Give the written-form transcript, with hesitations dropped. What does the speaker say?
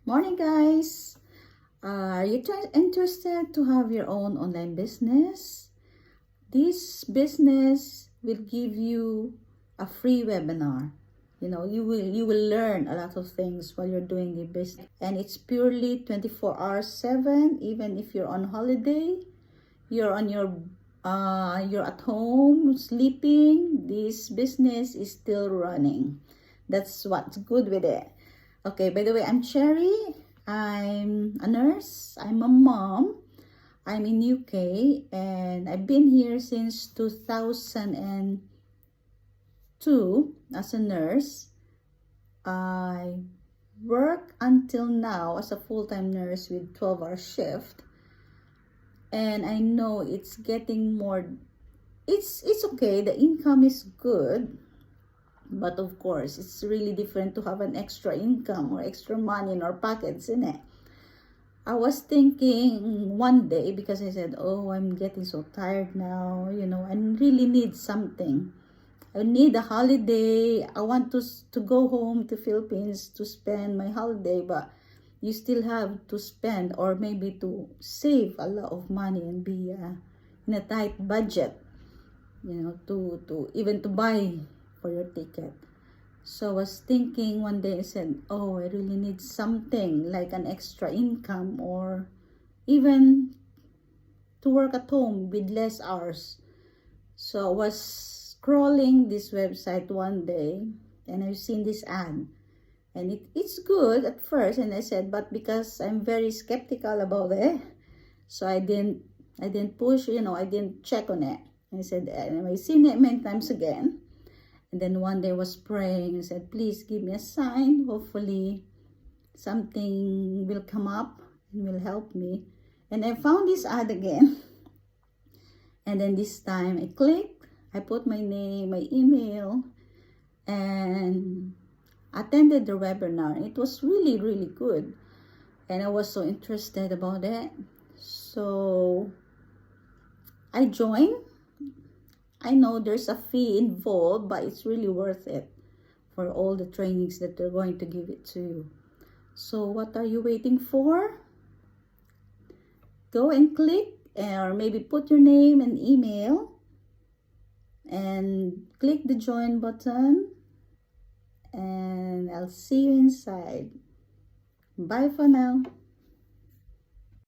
Morning, guys. Are you interested to have your own online business? This business will give you a free webinar. You will learn a lot of things while you're doing the business, and it's purely 24 hours 7. Even if you're on holiday, you're on you're at home sleeping, this business is still running. That's what's good with it. Okay, by the way, I'm Cherry. I'm a nurse. I'm a mom. I'm in UK and I've been here since 2002 as a nurse. I work until now as a full-time nurse with 12-hour shift. And I know it's getting more, it's okay, the income is good, but of course it's really different to have an extra income or extra money in our pockets, isn't it? I was thinking one day, because I said, oh, I'm getting so tired now, I really need something. I need a holiday. I want to go home to Philippines to spend my holiday, but you still have to spend, or maybe to save a lot of money and be in a tight budget, to even to buy for your ticket. So I was thinking one day, I said, oh, I really need something like an extra income, or even to work at home with less hours. So I was scrolling this website one day and I've seen this ad. And it's good at first, and I said, but because I'm very skeptical about it, so I didn't push, I didn't check on it. I said, and I've seen it many times again. And then one day I was praying and said, please give me a sign. Hopefully something will come up and will help me. And I found this ad again. And then this time I clicked, I put my name, my email, and attended the webinar. It was really, really good. And I was so interested about it. So I joined. I know there's a fee involved, but it's really worth it for all the trainings that they're going to give it to you. So what are you waiting for? Go and click, or maybe put your name and email and click the join button, and I'll see you inside. Bye for now.